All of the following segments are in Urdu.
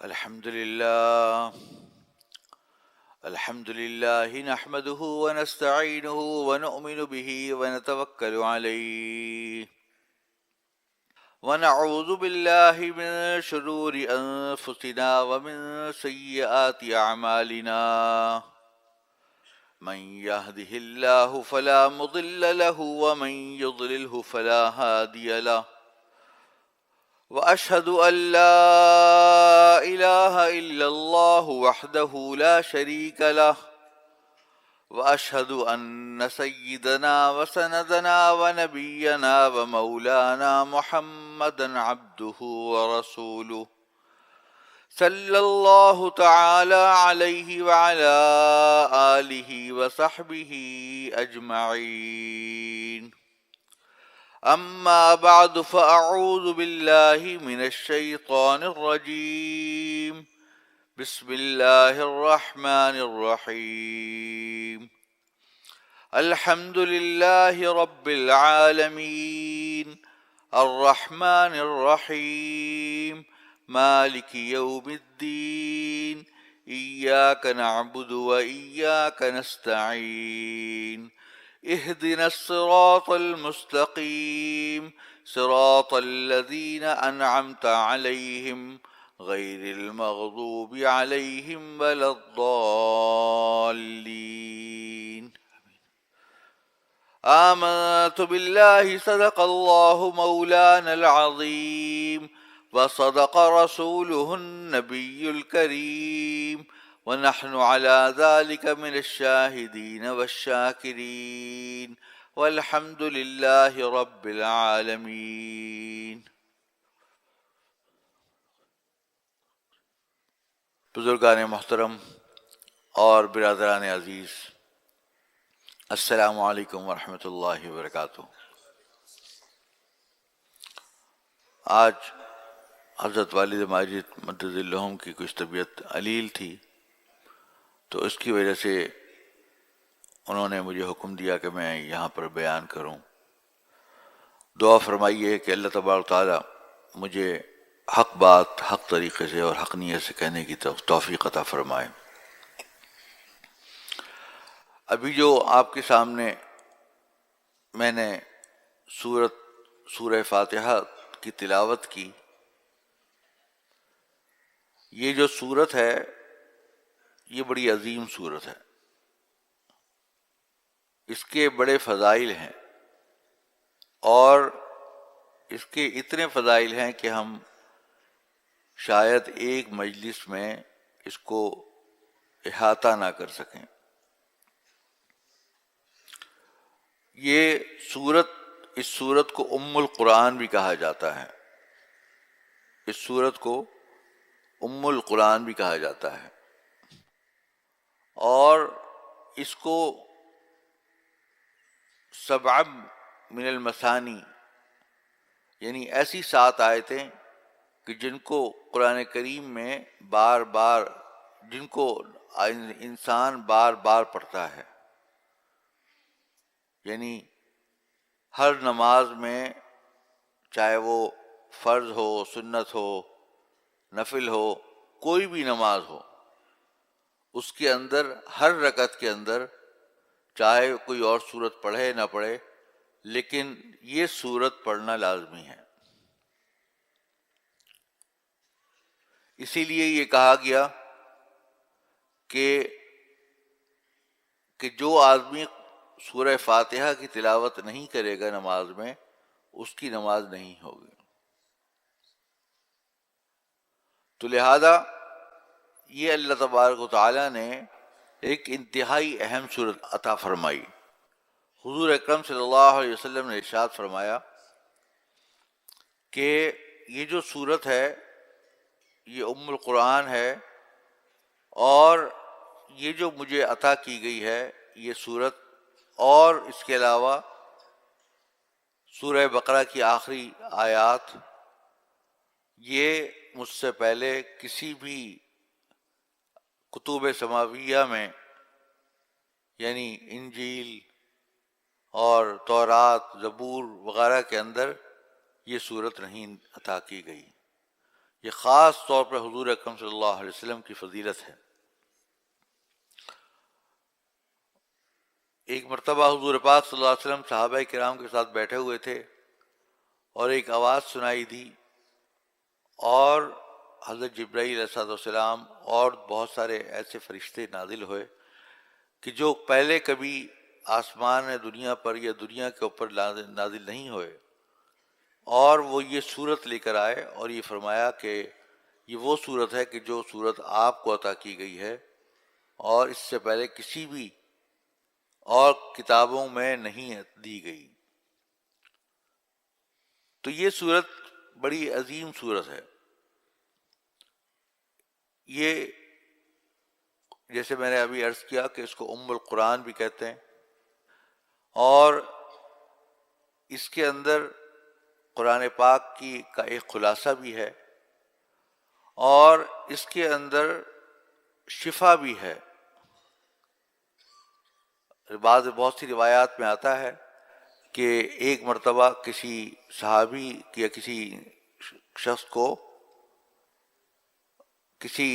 الحمد لله الحمد لله نحمده ونستعينه ونؤمن به ونتوكل عليه ونعوذ بالله من شرور أنفسنا ومن سيئات أعمالنا من يهده الله فلا مضل له ومن يضلله فلا هادي له وأشهد أن لا إله إلا الله وحده لا شريك له وأشهد أن سيدنا وسندنا ونبينا ومولانا محمدا عبده ورسوله صلى الله تعالى عليه وعلى آله وصحبه أجمعين. أما بعد فأعوذ بالله من الشيطان الرجيم. بسم الله الرحمن الرحيم. الحمد لله رب العالمين الرحمن الرحيم مالك يوم الدين إياك نعبد وإياك نستعين اهدنا الصراط المستقيم صراط الذين أنعمت عليهم غير المغضوب عليهم ولا الضالين. آمنت بالله صدق الله مولانا العظيم وصدق رسوله النبي الكريم ونحن على ذلك من الشاهدين والشاكرين والحمد لله رب العالمين. بزرگان محترم اور برادران عزیز، السلام علیکم ورحمۃ اللہ وبرکاتہ. آج حضرت والد ماجد مدد الہم کی کچھ طبیعت علیل تھی، تو اس کی وجہ سے انہوں نے مجھے حکم دیا کہ میں یہاں پر بیان کروں. دعا فرمائیے کہ اللہ تبارک و تعالی مجھے حق بات حق طریقے سے اور حق نیت سے کہنے کی توفیق عطا فرمائے. ابھی جو آپ کے سامنے میں نے سورہ فاتحہ کی تلاوت کی، یہ جو سورت ہے یہ بڑی عظیم سورت ہے. اس کے بڑے فضائل ہیں، اور اس کے اتنے فضائل ہیں کہ ہم شاید ایک مجلس میں اس کو احاطہ نہ کر سکیں. یہ اس سورت کو ام القرآن بھی کہا جاتا ہے. اس سورت کو ام القرآن بھی کہا جاتا ہے، اور اس کو سبع من المثانی، یعنی ایسی 7 آیتیں کہ جن کو قرآن کریم میں بار بار، جن کو انسان بار بار پڑھتا ہے. یعنی ہر نماز میں، چاہے وہ فرض ہو، سنت ہو، نفل ہو، کوئی بھی نماز ہو، اس کے اندر ہر رکعت کے اندر چاہے کوئی اور سورت پڑھے نہ پڑھے، لیکن یہ سورت پڑھنا لازمی ہے. اسی لیے یہ کہا گیا کہ جو آدمی سورہ فاتحہ کی تلاوت نہیں کرے گا نماز میں، اس کی نماز نہیں ہوگی. تو لہذا یہ اللہ تبارک و تعالیٰ نے ایک انتہائی اہم صورت عطا فرمائی. حضور اکرم صلی اللہ علیہ وسلم نے ارشاد فرمایا کہ یہ جو صورت ہے یہ ام القرآن ہے، اور یہ جو مجھے عطا کی گئی ہے یہ صورت، اور اس کے علاوہ سورہ بقرہ کی آخری آیات، یہ مجھ سے پہلے کسی بھی کتب سماویہ میں، یعنی انجیل اور تورات، زبور وغیرہ کے اندر یہ صورت نہیں عطا کی گئی. یہ خاص طور پر حضور اکرم صلی اللہ علیہ وسلم کی فضیلت ہے۔ ایک مرتبہ حضور پاک صلی اللہ علیہ وسلم صحابہ کرام کے ساتھ بیٹھے ہوئے تھے اور ایک آواز سنائی دی، اور حضرت جبرائیل علیہ السلام اور بہت سارے ایسے فرشتے نازل ہوئے کہ جو پہلے کبھی آسمان دنیا پر یا دنیا کے اوپر نازل نہیں ہوئے، اور وہ یہ صورت لے کر آئے اور یہ فرمایا کہ یہ وہ صورت ہے کہ جو صورت آپ کو عطا کی گئی ہے اور اس سے پہلے کسی بھی اور کتابوں میں نہیں دی گئی۔ تو یہ صورت بڑی عظیم صورت ہے۔ یہ جیسے میں نے ابھی عرض کیا کہ اس کو ام القرآن بھی کہتے ہیں، اور اس کے اندر قرآن پاک کا ایک خلاصہ بھی ہے، اور اس کے اندر شفا بھی ہے۔ بہت سی روایات میں آتا ہے کہ ایک مرتبہ کسی صحابی یا کسی شخص کو کسی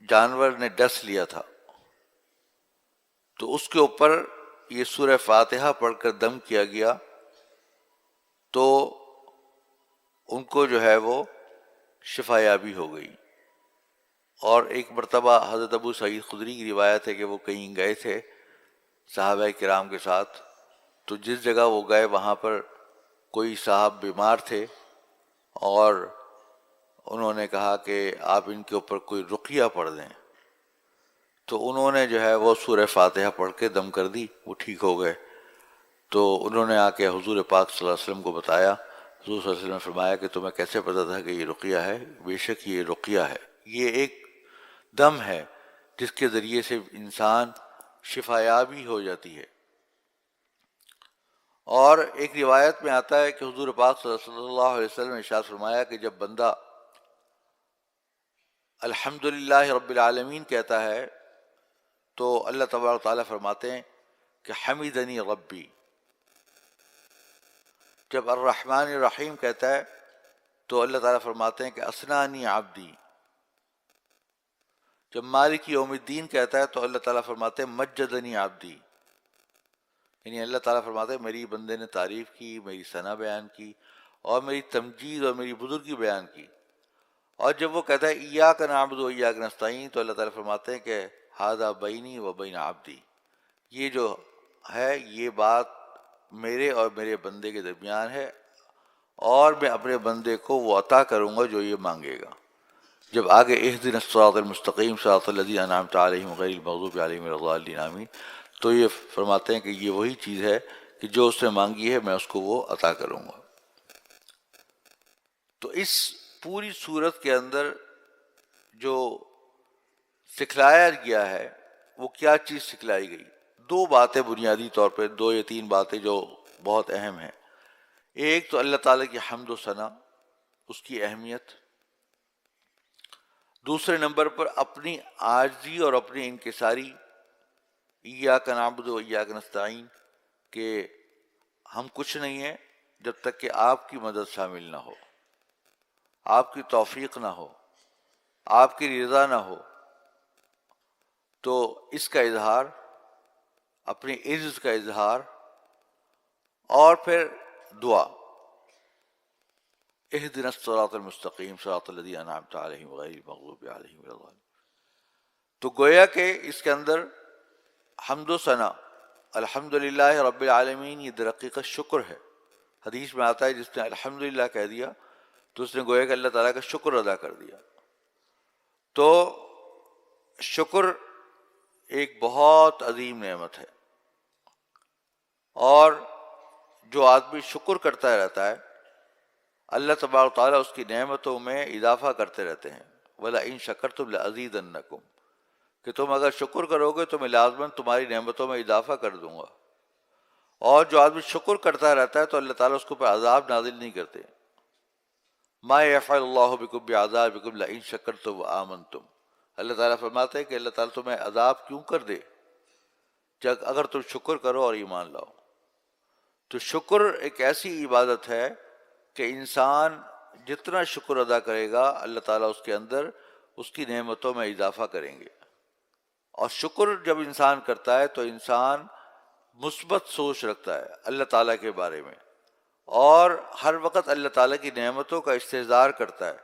جانور نے ڈس لیا تھا، تو اس کے اوپر یہ سورہ فاتحہ پڑھ کر دم کیا گیا، تو ان کو جو ہے وہ شفا یابی ہو گئی۔ اور ایک مرتبہ حضرت ابو سعید خدری کی روایت ہے کہ وہ کہیں گئے تھے صحابہ کرام کے ساتھ، تو جس جگہ وہ گئے وہاں پر کوئی صاحب بیمار تھے، اور انہوں نے کہا کہ آپ ان کے اوپر کوئی رقیہ پڑھ دیں، تو انہوں نے جو ہے وہ سورہ فاتحہ پڑھ کے دم کر دی، وہ ٹھیک ہو گئے۔ تو انہوں نے آ کے حضور پاک صلی اللہ علیہ وسلم کو بتایا، حضور صلی اللہ علیہ وسلم نے فرمایا کہ تمہیں کیسے پتہ تھا کہ یہ رقیہ ہے؟ بے شک یہ رقیہ ہے، یہ ایک دم ہے جس کے ذریعے سے انسان شفا یابی ہو جاتی ہے۔ اور ایک روایت میں آتا ہے کہ حضور پاک صلی اللہ علیہ وسلم نے ارشاد فرمایا کہ جب بندہ الحمدللہ رب العالمین کہتا ہے تو اللہ تبارک و تعالیٰ فرماتے ہیں کہ حمیدنی ربی۔ جب الرحمن الرحیم کہتا ہے تو اللہ تعالیٰ فرماتے ہیں کہ اسنانی عبدی۔ جب مالک یوم الدین کہتا ہے تو اللہ تعالیٰ فرماتے ہیں مجدنی عبدی، یعنی اللہ تعالیٰ فرماتے ہیں میری بندے نے تعریف کی، میری ثنا بیان کی، اور میری تمجید اور میری بزرگی بیان کی۔ اور جب وہ کہتا ہے ایاک نعبد و ایاک نستعین تو اللہ تعالیٰ فرماتے ہیں کہ ھذا بینی و بین عبدی، یہ جو ہے یہ بات میرے اور میرے بندے کے درمیان ہے، اور میں اپنے بندے کو وہ عطا کروں گا جو یہ مانگے گا۔ جب آگے اہدنا الصراط المستقیم صراط الذین انعمت علیہم غیر المغضوب علیہم ولا الضالین آمین، تو یہ فرماتے ہیں کہ یہ وہی چیز ہے کہ جو اس نے مانگی ہے میں اس کو وہ عطا کروں گا۔ تو اس پوری صورت کے اندر جو سکھلایا گیا ہے وہ کیا چیز سکھلائی گئی؟ دو باتیں بنیادی طور پہ، دو یا تین باتیں جو بہت اہم ہیں۔ ایک تو اللہ تعالیٰ کی حمد و ثنا، اس کی اہمیت۔ دوسرے نمبر پر اپنی عاجزی اور اپنی انکساری، ایاک نعبد و ایاک نستعین، کہ ہم کچھ نہیں ہیں جب تک کہ آپ کی مدد شامل نہ ہو، آپ کی توفیق نہ ہو، آپ کی رضا نہ ہو۔ تو اس کا اظہار، اپنی عزت کا اظہار، اور پھر دعا اہدنا الصراط المستقیم صراط الذین انعمت علیہم غیر المغضوب علیہم ولا الضالین۔ تو گویا کہ اس کے اندر حمد و ثنا، الحمدللہ رب العالمین، یہ در حقیقت شکر ہے۔ حدیث میں آتا ہے جس نے الحمدللہ کہہ دیا تو اس نے گویا کہ اللہ تعالیٰ کا شکر ادا کر دیا۔ تو شکر ایک بہت عظیم نعمت ہے، اور جو آدمی شکر کرتا رہتا ہے اللہ تبارک و تعالیٰ اس کی نعمتوں میں اضافہ کرتے رہتے ہیں۔ وَلَئِن شَكَرْتُمْ لَأَزِيدَنَّكُمْ، کہ تم اگر شکر کرو گے تو میں لازماً تمہاری نعمتوں میں اضافہ کر دوں گا۔ اور جو آدمی شکر کرتا رہتا ہے تو اللہ تعالیٰ اس کے اوپر عذاب نازل نہیں کرتے۔ مَا يَفْعَلُ اللَّهُ بِكُمْ بِعَذَابِكُمْ لَئِن شَكَرْتُمْ وَآمَنْتُمْ۔ اللہ تعالیٰ فرماتے ہیں کہ اللہ تعالیٰ تمہیں عذاب کیوں کر دے جب اگر تم شکر کرو اور ایمان لاؤ۔ تو شکر ایک ایسی عبادت ہے کہ انسان جتنا شکر ادا کرے گا اللہ تعالیٰ اس کے اندر اس کی نعمتوں میں اضافہ کریں گے. اور شکر جب انسان کرتا ہے تو انسان مثبت سوچ رکھتا ہے اللہ تعالیٰ کے بارے میں، اور ہر وقت اللہ تعالیٰ کی نعمتوں کا استحضار کرتا ہے.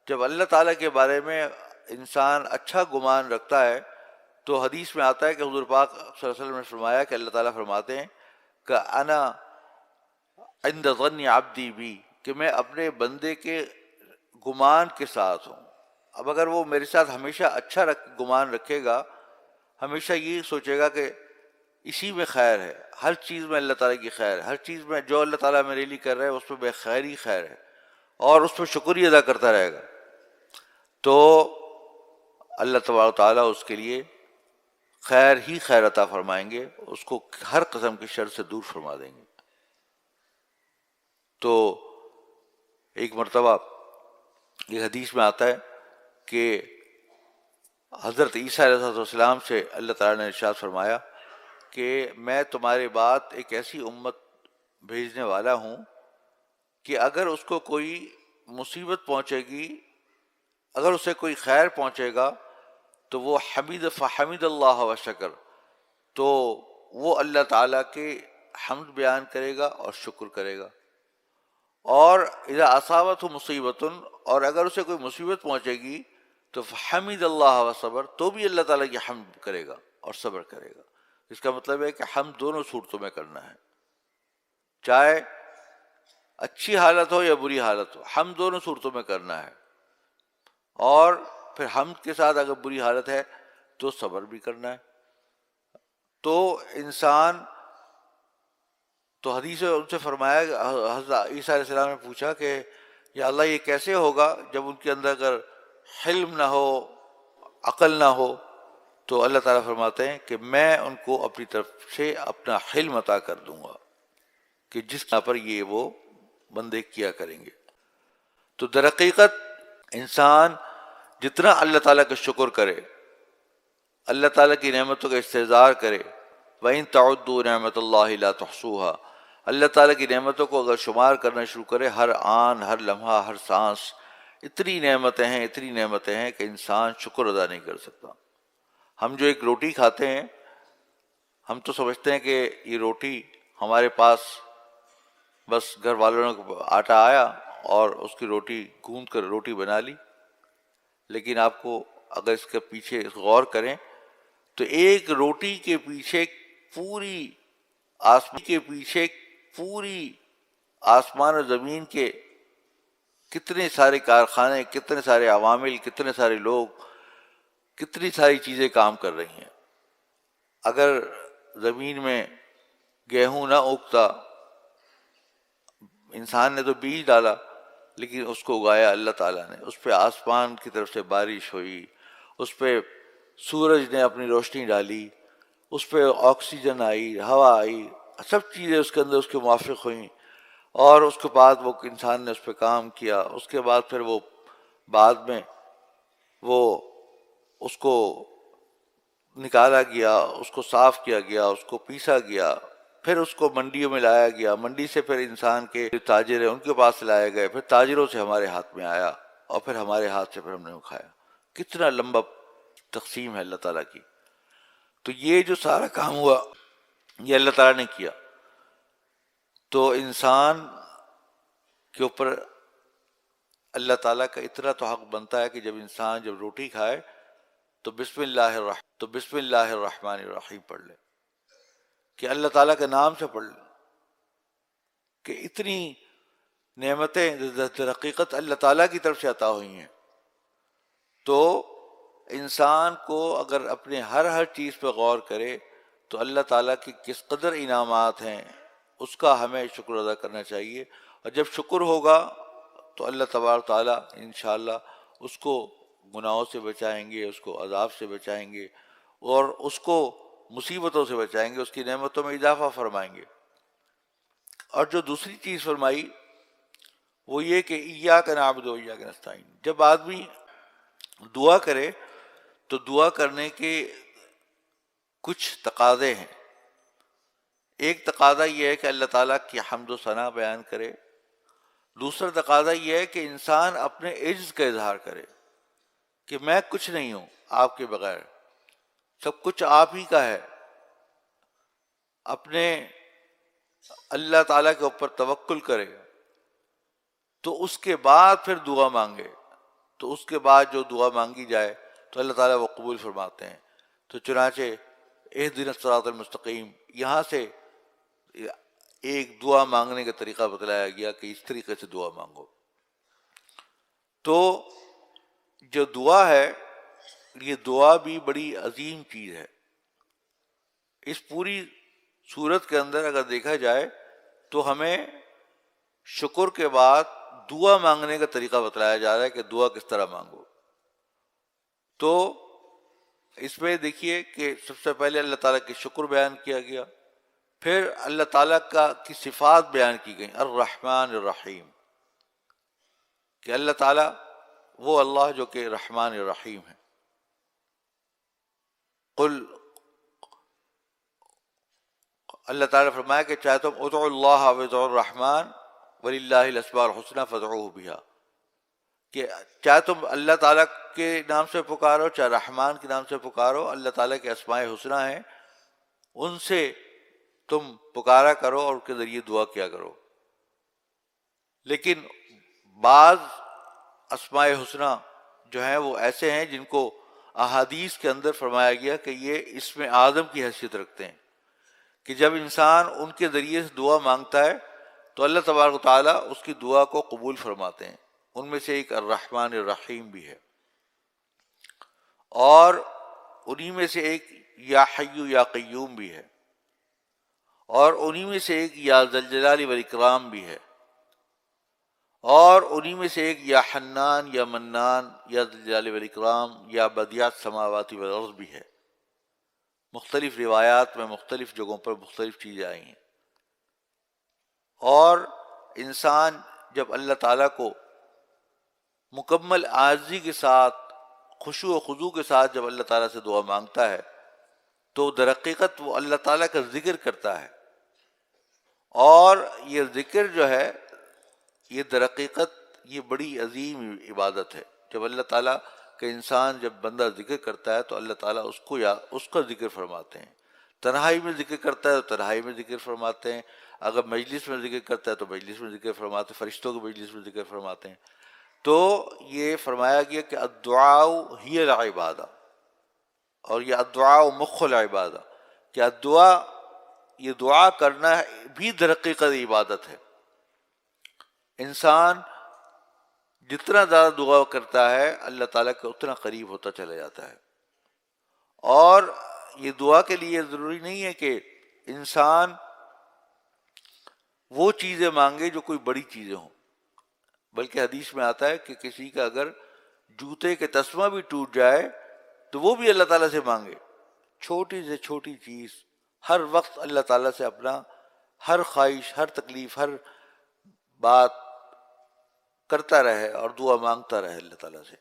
جب اللہ تعالیٰ کے بارے میں انسان اچھا گمان رکھتا ہے تو حدیث میں آتا ہے کہ حضور پاک صلی اللہ علیہ وسلم نے فرمایا کہ اللہ تعالیٰ فرماتے ہیں کہ انا عند ظن عبدی بی، کہ میں اپنے بندے کے گمان کے ساتھ ہوں. اب اگر وہ میرے ساتھ ہمیشہ اچھا گمان رکھے گا، ہمیشہ یہ سوچے گا کہ اسی میں خیر ہے، ہر چیز میں اللہ تعالیٰ کی خیر ہے، ہر چیز میں جو اللہ تعالیٰ میرے لیے کر رہا ہے اس میں بے خیر ہی خیر ہے، اور اس پہ شکریہ ادا کرتا رہے گا، تو اللہ تبارک و تعالیٰ اس کے لیے خیر ہی خیر عطا فرمائیں گے، اس کو ہر قسم کی شر سے دور فرما دیں گے. تو ایک مرتبہ یہ حدیث میں آتا ہے کہ حضرت عیسیٰ علیہ السلام سے اللہ تعالیٰ نے ارشاد فرمایا کہ میں تمہارے بعد ایک ایسی امت بھیجنے والا ہوں کہ اگر اس کو کوئی مصیبت پہنچے گی، اگر اسے کوئی خیر پہنچے گا تو وہ فحمد اللہ و شکر، تو وہ اللہ تعالیٰ کے حمد بیان کرے گا اور شکر کرے گا. اور اذا اصابتہ مصیبت، اور اگر اسے کوئی مصیبت پہنچے گی تو فحمد اللہ و صبر، تو بھی اللہ تعالیٰ کی حمد کرے گا اور صبر کرے گا. اس کا مطلب ہے کہ ہم دونوں صورتوں میں کرنا ہے، چاہے اچھی حالت ہو یا بری حالت ہو، ہم دونوں صورتوں میں کرنا ہے. اور پھر حمد کے ساتھ اگر بری حالت ہے تو صبر بھی کرنا ہے. تو انسان، تو حدیث ان سے فرمایا، حضرت عیسیٰ علیہ السلام نے پوچھا کہ یا اللہ یہ کیسے ہوگا جب ان کے اندر اگر حلم نہ ہو، عقل نہ ہو؟ تو اللہ تعالیٰ فرماتے ہیں کہ میں ان کو اپنی طرف سے اپنا حلم عطا کر دوں گا کہ جس پر یہ وہ بندے کیا کریں گے. تو در حقیقت انسان جتنا اللہ تعالیٰ کا شکر کرے، اللہ تعالیٰ کی نعمتوں کا استحضار کرے، وَإِن تَعُدُّوا نِعْمَتَ اللَّهِ لَا تُحْصُوهَا، اللہ تعالیٰ کی نعمتوں کو اگر شمار کرنا شروع کرے، ہر آن، ہر لمحہ، ہر سانس، اتنی نعمتیں ہیں، اتنی نعمتیں ہیں کہ انسان شکر ادا نہیں کر سکتا. ہم جو ایک روٹی کھاتے ہیں، ہم تو سمجھتے ہیں کہ یہ روٹی ہمارے پاس بس گھر والوں نے آٹا آیا اور اس کی روٹی گوندھ کر روٹی بنا لی. لیکن آپ کو اگر اس کے پیچھے غور کریں تو ایک روٹی کے پیچھے پوری آسمان و زمین کے کتنے سارے کارخانے، کتنے سارے عوامل، کتنے سارے لوگ، کتنی ساری چیزیں کام کر رہی ہیں. اگر زمین میں گیہوں نہ اگتا، انسان نے تو بیج ڈالا لیکن اس کو اگایا اللہ تعالیٰ نے، اس پہ آسمان کی طرف سے بارش ہوئی، اس پہ سورج نے اپنی روشنی ڈالی، اس پہ آکسیجن آئی، ہوا آئی، سب چیزیں اس کے اندر اس کے موافق ہوئیں، اور اس کے بعد وہ انسان نے اس پہ کام کیا. اس کے بعد پھر وہ بعد میں وہ اس کو نکالا گیا، اس کو صاف کیا گیا، اس کو پیسا گیا، پھر اس کو منڈیوں میں لایا گیا، منڈی سے پھر انسان کے تاجر ہیں ان کے پاس لائے گئے، پھر تاجروں سے ہمارے ہاتھ میں آیا، اور پھر ہمارے ہاتھ سے پھر ہم نے وہ کھایا. کتنا لمبا تقسیم ہے اللہ تعالیٰ کی. تو یہ جو سارا کام ہوا یہ اللہ تعالیٰ نے کیا. تو انسان کے اوپر اللہ تعالیٰ کا اتنا تو حق بنتا ہے کہ جب انسان جب روٹی کھائے تو بسم اللہ الرحمن الرحیم پڑھ لے، کہ اللہ تعالیٰ کے نام سے پڑھ لے، کہ اتنی نعمتیں در حقیقت اللہ تعالیٰ کی طرف سے عطا ہوئی ہیں. تو انسان کو اگر اپنے ہر چیز پہ غور کرے تو اللہ تعالیٰ کی کس قدر انعامات ہیں اس کا ہمیں شکر ادا کرنا چاہیے. اور جب شکر ہوگا تو اللہ تبارک تعالیٰ انشاءاللہ اس کو گناہوں سے بچائیں گے، اس کو عذاب سے بچائیں گے، اور اس کو مصیبتوں سے بچائیں گے، اس کی نعمتوں میں اضافہ فرمائیں گے. اور جو دوسری چیز فرمائی وہ یہ کہ ایاک نعبد و ایاک نستعین. جب آدمی دعا کرے تو دعا کرنے کے کچھ تقاضے ہیں. ایک تقاضا یہ ہے کہ اللہ تعالیٰ کی حمد و ثنا بیان کرے، دوسرا تقاضا یہ ہے کہ انسان اپنے عجز کا اظہار کرے کہ میں کچھ نہیں ہوں آپ کے بغیر، سب کچھ آپ ہی کا ہے. اپنے اللہ تعالیٰ کے اوپر توکل کرے، تو اس کے بعد پھر دعا مانگے. تو اس کے بعد جو دعا مانگی جائے تو اللہ تعالیٰ وہ قبول فرماتے ہیں. تو چنانچہ اہدنا الصراط المستقیم، یہاں سے ایک دعا مانگنے کا طریقہ بتلایا گیا کہ اس طریقے سے دعا مانگو. تو جو دعا ہے، یہ دعا بھی بڑی عظیم چیز ہے. اس پوری صورت کے اندر اگر دیکھا جائے تو ہمیں شکر کے بعد دعا مانگنے کا طریقہ بتلایا جا رہا ہے کہ دعا کس طرح مانگو. تو اس میں دیکھیے کہ سب سے پہلے اللہ تعالیٰ کی شکر بیان کیا گیا، پھر اللہ تعالیٰ کی صفات بیان کی گئیں، الرحمن الرحیم، کہ اللہ تعالیٰ وہ اللہ جو کہ رحمان الرحیم ہے. قل، اللہ تعالیٰ نے فرمایا کہ چاہے تم ادعوا اللہ و ادعوا الرحمن وللہ الاسماء الحسنی فادعوہ بہا، کہ چاہے تم اللہ تعالیٰ کے نام سے پکارو چاہے رحمان کے نام سے پکارو، اللہ تعالیٰ کے اسماء حسنی ہیں، ان سے تم پکارا کرو اور ان کے ذریعے دعا کیا کرو. لیکن بعض اسماء حسنی جو ہیں وہ ایسے ہیں جن کو احادیث کے اندر فرمایا گیا کہ یہ اسم اعظم کی حیثیت رکھتے ہیں، کہ جب انسان ان کے ذریعے سے دعا مانگتا ہے تو اللہ تبارک و تعالیٰ اس کی دعا کو قبول فرماتے ہیں. ان میں سے ایک الرحمن الرحیم بھی ہے، اور انہی میں سے ایک یا حی یا قیوم بھی ہے، اور انہی میں سے ایک یا ذی الجلال والاکرام بھی ہے، اور انہی میں سے ایک یا حنان یا منان یا ذی الجلال والاکرام یا بدیع السماوات والارض بھی ہے. مختلف روایات میں مختلف جگہوں پر مختلف چیزیں آئی ہیں. اور انسان جب اللہ تعالیٰ کو مکمل عاجزی کے ساتھ، خشوع و خضوع کے ساتھ جب اللہ تعالیٰ سے دعا مانگتا ہے تو در حقیقت وہ اللہ تعالیٰ کا ذکر کرتا ہے. اور یہ ذکر جو ہے یہ در حقیقت یہ بڑی عظیم عبادت ہے. جب اللہ تعالیٰ کہ انسان جب بندہ ذکر کرتا ہے تو اللہ تعالیٰ اس کا ذکر فرماتے ہیں. تنہائی میں ذکر کرتا ہے تو تنہائی میں ذکر فرماتے ہیں، اگر مجلس میں ذکر کرتا ہے تو مجلس میں ذکر فرماتے ہیں، فرشتوں کی مجلس میں ذکر فرماتے ہیں. تو یہ فرمایا گیا کہ الدعاء ہی العبادہ، اور یہ الدعاء مخ العبادہ، کہ الدعا، یہ دعا کرنا بھی در حقیقت عبادت ہے. انسان جتنا زیادہ دعا کرتا ہے اللہ تعالیٰ کے اتنا قریب ہوتا چلا جاتا ہے. اور یہ دعا کے لیے ضروری نہیں ہے کہ انسان وہ چیزیں مانگے جو کوئی بڑی چیزیں ہوں، بلکہ حدیث میں آتا ہے کہ کسی کا اگر جوتے کے تسمہ بھی ٹوٹ جائے تو وہ بھی اللہ تعالیٰ سے مانگے. چھوٹی سے چھوٹی چیز، ہر وقت اللہ تعالیٰ سے اپنا ہر خواہش، ہر تکلیف، ہر بات کرتا رہے اور دعا مانگتا رہے اللہ تعالیٰ سے.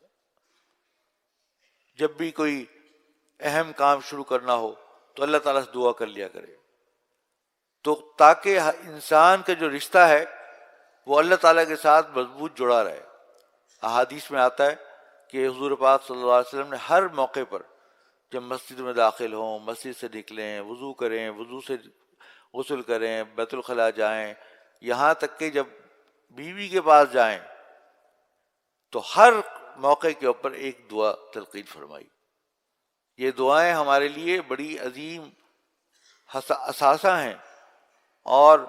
جب بھی کوئی اہم کام شروع کرنا ہو تو اللہ تعالیٰ سے دعا کر لیا کرے، تو تاکہ انسان کا جو رشتہ ہے وہ اللہ تعالیٰ کے ساتھ مضبوط جڑا رہے. احادیث میں آتا ہے کہ حضور پاک صلی اللہ علیہ وسلم نے ہر موقع پر جب مسجد میں داخل ہوں، مسجد سے نکلیں، وضو کریں، وضو سے غسل کریں، بیت الخلاء جائیں، یہاں تک کہ جب بیوی کے پاس جائیں تو ہر موقع کے اوپر ایک دعا تلقین فرمائی. یہ دعائیں ہمارے لیے بڑی عظیم اثاثہ ہیں، اور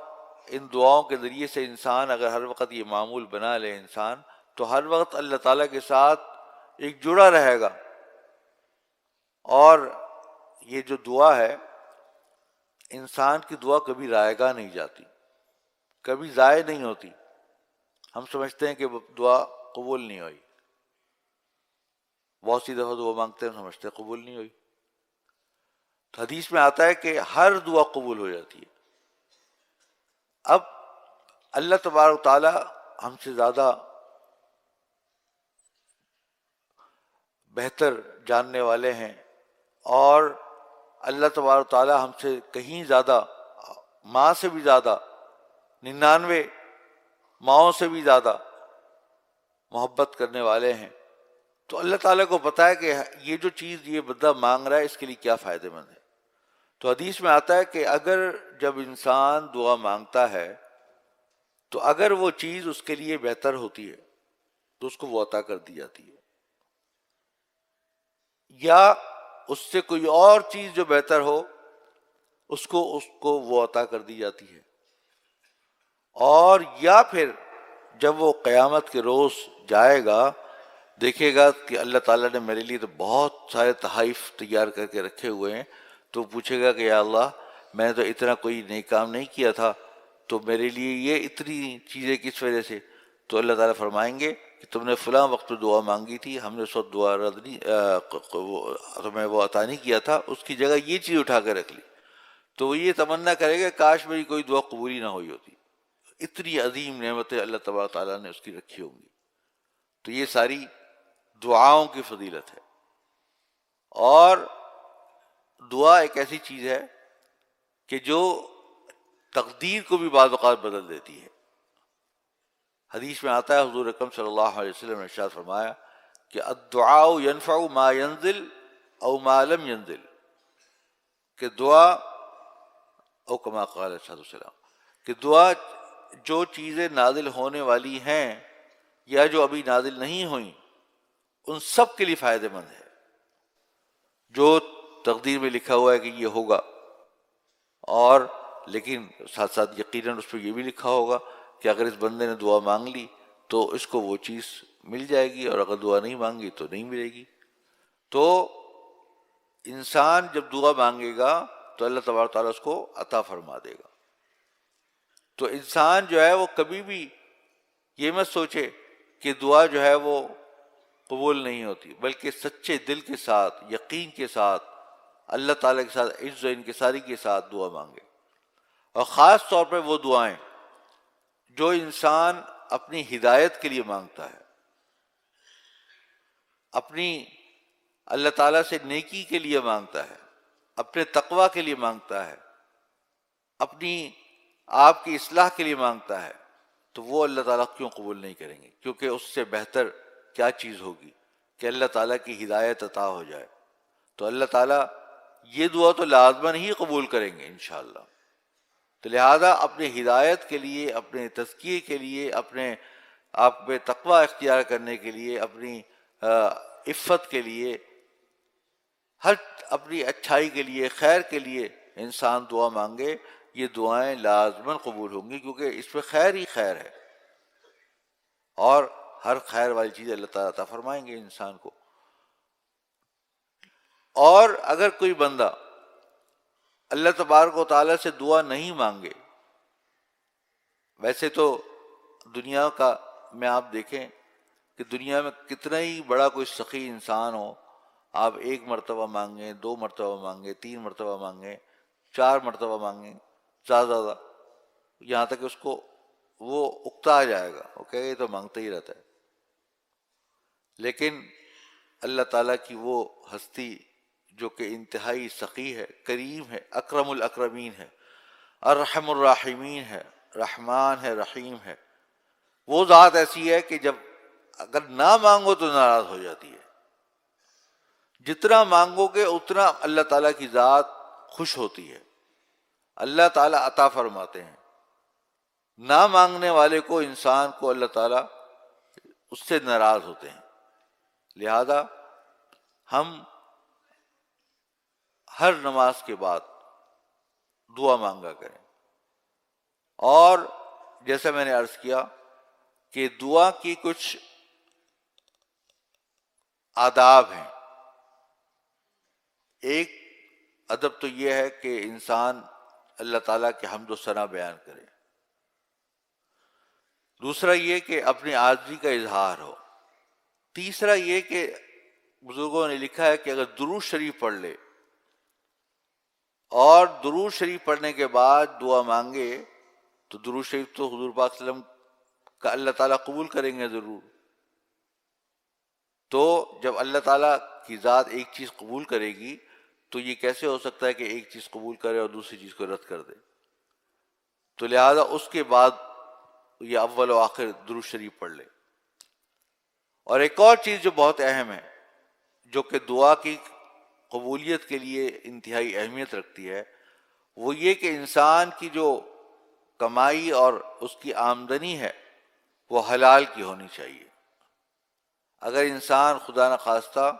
ان دعاؤں کے ذریعے سے انسان اگر ہر وقت یہ معمول بنا لے انسان، تو ہر وقت اللہ تعالیٰ کے ساتھ ایک جڑا رہے گا. اور یہ جو دعا ہے، انسان کی دعا کبھی رائے گاہ نہیں جاتی، کبھی ضائع نہیں ہوتی. ہم سمجھتے ہیں کہ دعا قبول نہیں ہوئی، بہت سی دفعہ دعا مانگتے ہیں سمجھتے ہیں قبول نہیں ہوئی. تو حدیث میں آتا ہے کہ ہر دعا قبول ہو جاتی ہے. اب اللہ تبارک تعالیٰ ہم سے زیادہ بہتر جاننے والے ہیں، اور اللہ تبارک تعالیٰ ہم سے کہیں زیادہ، ماں سے بھی زیادہ 99 ماؤں سے بھی زیادہ محبت کرنے والے ہیں، تو اللہ تعالیٰ کو پتہ ہے کہ یہ جو چیز یہ بندہ مانگ رہا ہے اس کے لیے کیا فائدہ مند ہے۔ تو حدیث میں آتا ہے کہ اگر جب انسان دعا مانگتا ہے تو اگر وہ چیز اس کے لیے بہتر ہوتی ہے تو اس کو وہ عطا کر دی جاتی ہے، یا اس سے کوئی اور چیز جو بہتر ہو اس کو وہ عطا کر دی جاتی ہے، اور یا پھر جب وہ قیامت کے روز جائے گا دیکھے گا کہ اللہ تعالیٰ نے میرے لیے تو بہت سارے تحائف تیار کر کے رکھے ہوئے ہیں، تو پوچھے گا کہ یا اللہ میں نے تو اتنا کوئی نیک کام نہیں کیا تھا، تو میرے لیے یہ اتنی چیزیں کس وجہ سے؟ تو اللہ تعالیٰ فرمائیں گے کہ تم نے فلاں وقت دعا مانگی تھی، ہم نے اس وقت دعا رد نہیں تمہیں وہ عطا نہیں کیا تھا، اس کی جگہ یہ چیز اٹھا کے رکھ لی، تو وہ یہ تمنا کرے گا کاش میری کوئی دعا قبول ہی نہ ہوئی ہوتی۔ اتنی عظیم نعمتیں اللہ تبارک تعالیٰ نے اس کی رکھی ہوں گی۔ تو یہ ساری دعاؤں کی فضیلت ہے، اور دعا ایک ایسی چیز ہے کہ جو تقدیر کو بھی بعض اوقات بدل دیتی ہے۔ حدیث میں آتا ہے حضور اکرم صلی اللہ علیہ وسلم نے ارشاد فرمایا کہ الدعاء ينفع ما ينزل او ما لم ينزل، کہ دعا او کما قال علیہ الصلوۃ والسلام، کہ دعا جو چیزیں نازل ہونے والی ہیں یا جو ابھی نازل نہیں ہوئیں ان سب کے لیے فائدہ مند ہے۔ جو تقدیر میں لکھا ہوا ہے کہ یہ ہوگا، اور لیکن ساتھ ساتھ یقیناً اس پہ یہ بھی لکھا ہوگا کہ اگر اس بندے نے دعا مانگ لی تو اس کو وہ چیز مل جائے گی، اور اگر دعا نہیں مانگی تو نہیں ملے گی۔ تو انسان جب دعا مانگے گا تو اللہ تبارک تعالیٰ اس کو عطا فرما دے گا۔ تو انسان جو ہے وہ کبھی بھی یہ مت سوچے کہ دعا جو ہے وہ قبول نہیں ہوتی، بلکہ سچے دل کے ساتھ، یقین کے ساتھ، اللہ تعالیٰ کے ساتھ عز و انکساری کے ساتھ دعا مانگے، اور خاص طور پہ وہ دعائیں جو انسان اپنی ہدایت کے لیے مانگتا ہے، اپنی اللہ تعالیٰ سے نیکی کے لیے مانگتا ہے، اپنے تقوی کے لیے مانگتا ہے، اپنی آپ کی اصلاح کے لیے مانگتا ہے، تو وہ اللہ تعالیٰ کیوں قبول نہیں کریں گے؟ کیونکہ اس سے بہتر کیا چیز ہوگی کہ اللہ تعالیٰ کی ہدایت عطا ہو جائے۔ تو اللہ تعالیٰ یہ دعا تو لازماً ہی قبول کریں گے انشاءاللہ۔ تو لہذا اپنے ہدایت کے لیے، اپنے تزکیے کے لیے، اپنے آپ میں تقوی اختیار کرنے کے لیے، اپنی عفت کے لیے، ہر اپنی اچھائی کے لیے، خیر کے لیے انسان دعا مانگے، یہ دعائیں لازماً قبول ہوں گی، کیونکہ اس میں خیر ہی خیر ہے، اور ہر خیر والی چیز اللہ تعالیٰ عطا فرمائیں گے انسان کو۔ اور اگر کوئی بندہ اللہ تبارک و تعالیٰ سے دعا نہیں مانگے، ویسے تو دنیا کا میں آپ دیکھیں کہ دنیا میں کتنا ہی بڑا کوئی سخی انسان ہو، آپ 1 مرتبہ مانگیں، 2 مرتبہ مانگیں، 3 مرتبہ مانگیں، 4 مرتبہ مانگیں، زیادہ یہاں تک کہ اس کو وہ اکتا آ جائے گا، وہ کہے گا یہ تو مانگتا ہی رہتا ہے۔ لیکن اللہ تعالیٰ کی وہ ہستی جو کہ انتہائی سخی ہے، کریم ہے، اکرم الاکرمین ہے، ارحم الراحمین ہے، رحمان ہے، رحیم ہے، وہ ذات ایسی ہے کہ جب اگر نہ مانگو تو ناراض ہو جاتی ہے۔ جتنا مانگو گے اتنا اللہ تعالیٰ کی ذات خوش ہوتی ہے، اللہ تعالیٰ عطا فرماتے ہیں۔ نہ مانگنے والے کو، انسان کو اللہ تعالیٰ اس سے ناراض ہوتے ہیں۔ لہذا ہم ہر نماز کے بعد دعا مانگا کریں، اور جیسا میں نے عرض کیا کہ دعا کی کچھ آداب ہیں۔ ایک ادب تو یہ ہے کہ انسان اللہ تعالیٰ کے حمد و ثنا بیان کرے، دوسرا یہ کہ اپنی عاجزی کا اظہار ہو، تیسرا یہ کہ بزرگوں نے لکھا ہے کہ اگر درود شریف پڑھ لے اور درود شریف پڑھنے کے بعد دعا مانگے تو درود شریف تو حضور پاک صلی اللہ علیہ وسلم کا اللہ تعالیٰ قبول کریں گے ضرور۔ تو جب اللہ تعالیٰ کی ذات ایک چیز قبول کرے گی تو یہ کیسے ہو سکتا ہے کہ ایک چیز قبول کرے اور دوسری چیز کو رد کر دے؟ تو لہذا اس کے بعد یہ اول و آخر درود شریف پڑھ لے۔ اور ایک اور چیز جو بہت اہم ہے، جو کہ دعا کی قبولیت کے لیے انتہائی اہمیت رکھتی ہے، وہ یہ کہ انسان کی جو کمائی اور اس کی آمدنی ہے وہ حلال کی ہونی چاہیے۔ اگر انسان خدا نخواستہ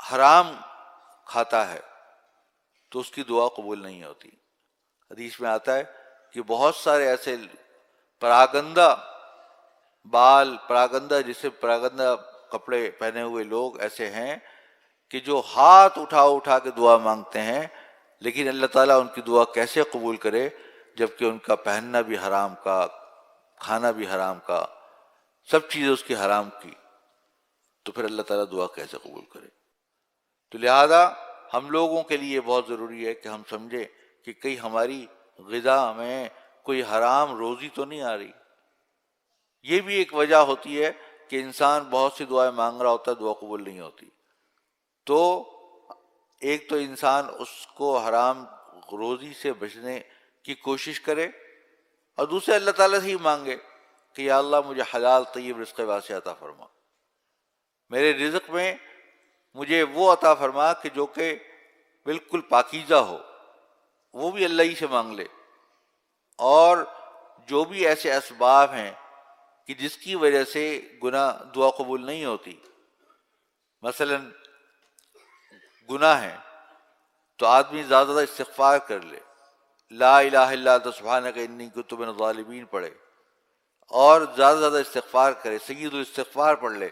حرام کھاتا ہے تو اس کی دعا قبول نہیں ہوتی۔ حدیث میں آتا ہے کہ بہت سارے ایسے پراگندہ بال، پراگندہ کپڑے پہنے ہوئے لوگ ایسے ہیں کہ جو ہاتھ اٹھا اٹھا کے دعا مانگتے ہیں، لیکن اللہ تعالیٰ ان کی دعا کیسے قبول کرے جبکہ ان کا پہننا بھی حرام کا، کھانا بھی حرام کا، سب چیزیں اس کی حرام کی، تو پھر اللہ تعالیٰ دعا کیسے قبول کرے؟ تو لہذا ہم لوگوں کے لیے بہت ضروری ہے کہ ہم سمجھیں کہ کہیں ہماری غذا میں کوئی حرام روزی تو نہیں آ رہی۔ یہ بھی ایک وجہ ہوتی ہے کہ انسان بہت سی دعائیں مانگ رہا ہوتا ہے، دعا قبول نہیں ہوتی۔ تو ایک تو انسان اس کو حرام روزی سے بچنے کی کوشش کرے، اور دوسرے اللہ تعالیٰ سے ہی مانگے کہ یا اللہ مجھے حلال طیب رزق واسع عطا فرما، میرے رزق میں مجھے وہ عطا فرما کہ جو کہ بالکل پاکیزہ ہو، وہ بھی اللہ ہی سے مانگ لے۔ اور جو بھی ایسے اسباب ہیں کہ جس کی وجہ سے دعا قبول نہیں ہوتی، مثلا گناہ ہے تو آدمی زیادہ زیادہ استغفار کر لے، لا الہ الا انت سبحانک انی کنت من الظالمین پڑھے، اور زیادہ سے زیادہ استغفار کرے، سید الاستغفار پڑھ لے،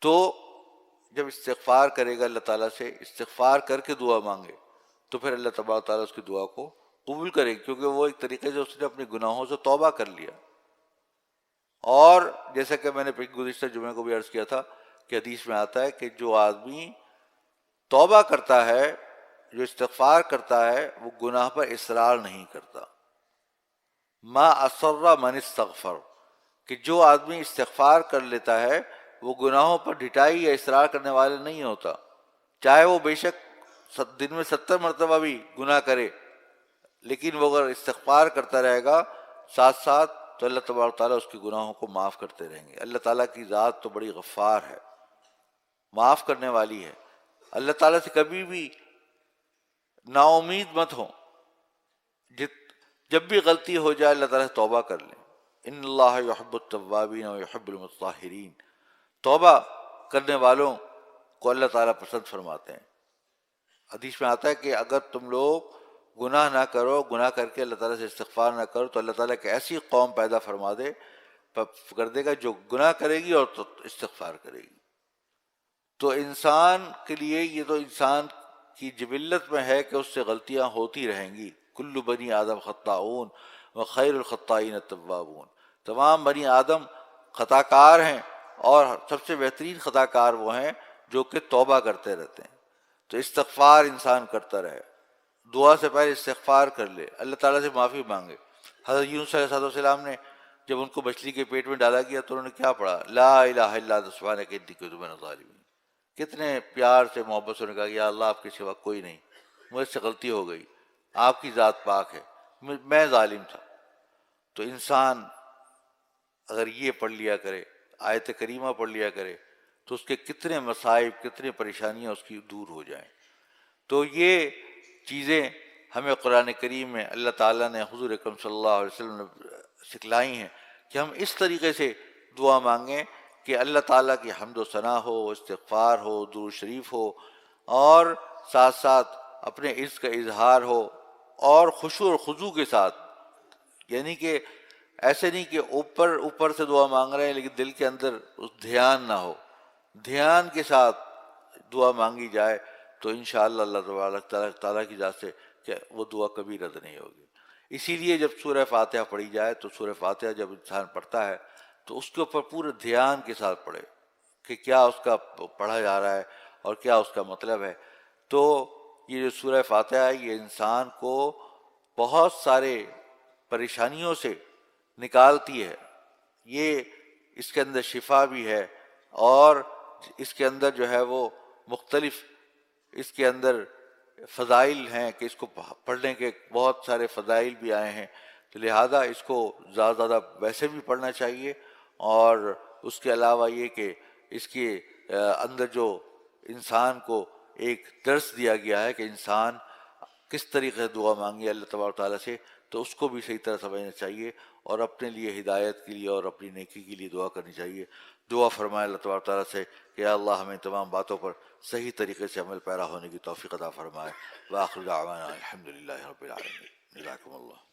تو جب استغفار کرے گا اللہ تعالیٰ سے، استغفار کر کے دعا مانگے، تو پھر اللہ تبارک تعالیٰ اس کی دعا کو قبول کرے گا، کیونکہ وہ ایک طریقے سے اس نے اپنے گناہوں سے توبہ کر لیا۔ اور جیسا کہ میں نے گزشتہ جمعے کو بھی عرض کیا تھا کہ حدیث میں آتا ہے کہ جو آدمی توبہ کرتا ہے، جو استغفار کرتا ہے، وہ گناہ پر اصرار نہیں کرتا۔ ما اصر من استغفر، کہ جو آدمی استغفار کر لیتا ہے وہ گناہوں پر ڈھٹائی یا اصرار کرنے والا نہیں ہوتا، چاہے وہ بے شک دن میں 70 مرتبہ بھی گناہ کرے، لیکن وہ اگر استغفار کرتا رہے گا ساتھ ساتھ، تو اللہ تبارک تعالیٰ اس کے گناہوں کو معاف کرتے رہیں گے۔ اللہ تعالیٰ کی ذات تو بڑی غفار ہے، معاف کرنے والی ہے۔ اللہ تعالیٰ سے کبھی بھی نا امید مت ہو، جب بھی غلطی ہو جائے اللہ تعالیٰ سے توبہ کر لیں۔ ان اللہ یحب التوابین و یحب المتطہرین، توبہ کرنے والوں کو اللہ تعالیٰ پسند فرماتے ہیں۔ حدیث میں آتا ہے کہ اگر تم لوگ گناہ نہ کرو، گناہ کر کے اللہ تعالیٰ سے استغفار نہ کرو، تو اللہ تعالیٰ ایک ایسی قوم پیدا فرما کر دے گا جو گناہ کرے گی اور استغفار کرے گی۔ تو انسان کے لیے یہ تو انسان کی جبلت میں ہے کہ اس سے غلطیاں ہوتی رہیں گی۔ کل بنی آدم خطاؤون وخیر الخطائین التوابون، تمام بنی آدم خطا کار ہیں، اور سب سے بہترین خطا کار وہ ہیں جو کہ توبہ کرتے رہتے ہیں۔ تو استغفار انسان کرتا رہے، دعا سے پہلے استغفار کر لے، اللہ تعالیٰ سے معافی مانگے۔ حضرت یونس علیہ السلام نے جب ان کو مچھلی کے پیٹ میں ڈالا گیا تو انہوں نے کیا پڑھا؟ لا الہ الا انت سبحانک انی کنت من الظالمین۔ کتنے پیار سے، محبت سے کہا یا اللہ آپ کے سوا کوئی نہیں، مجھ سے غلطی ہو گئی، آپ کی ذات پاک ہے، میں ظالم تھا۔ تو انسان اگر یہ پڑھ لیا کرے، آیت کریمہ پڑھ لیا کرے، تو اس کے کتنے مصائب، کتنے پریشانیاں اس کی دور ہو جائیں۔ تو یہ چیزیں ہمیں قرآن کریم میں اللہ تعالیٰ نے، حضور اکرم صلی اللہ علیہ وسلم نے سکھلائی ہیں کہ ہم اس طریقے سے دعا مانگیں کہ اللہ تعالیٰ کی حمد و ثنا ہو، استغفار ہو، درود شریف ہو، اور ساتھ ساتھ اپنے عز کا اظہار ہو، اور خشوع اور خضوع کے ساتھ، یعنی کہ ایسے نہیں کہ اوپر سے دعا مانگ رہے ہیں لیکن دل کے اندر اس دھیان نہ ہو، دھیان کے ساتھ دعا مانگی جائے تو انشاءاللہ اللہ تبارک تعالیٰ کی ذات سے کہ وہ دعا کبھی رد نہیں ہوگی۔ اسی لیے جب سورہ فاتحہ پڑھی جائے تو سورہ فاتحہ جب انسان پڑھتا ہے تو اس کے اوپر پورے دھیان کے ساتھ پڑھے کہ کیا اس کا پڑھا جا رہا ہے اور کیا اس کا مطلب ہے۔ تو یہ جو سورہ فاتحہ ہے یہ انسان کو بہت سارے پریشانیوں سے نکالتی ہے، یہ اس کے اندر شفا بھی ہے، اور اس کے اندر جو ہے وہ مختلف اس کے اندر فضائل ہیں کہ اس کو پڑھنے کے بہت سارے فضائل بھی آئے ہیں۔ تو لہٰذا اس کو زیادہ زیادہ ویسے بھی پڑھنا چاہیے، اور اس کے علاوہ یہ کہ اس کے اندر جو انسان کو ایک درس دیا گیا ہے کہ انسان کس طریقے سے دعا مانگے اللہ تبارک و تعالیٰ سے، تو اس کو بھی صحیح طرح سمجھنا چاہیے، اور اپنے لیے ہدایت کے لیے اور اپنی نیکی کے لیے دعا کرنی چاہیے۔ دعا فرمائے اللہ تبارک و تعالیٰ سے کہ یا اللہ ہمیں تمام باتوں پر صحیح طریقے سے عمل پیرا ہونے کی توفیق عطا فرمائے۔ وآخر دعوانا الحمد للہ رب العالمین۔ جزاکم اللہ۔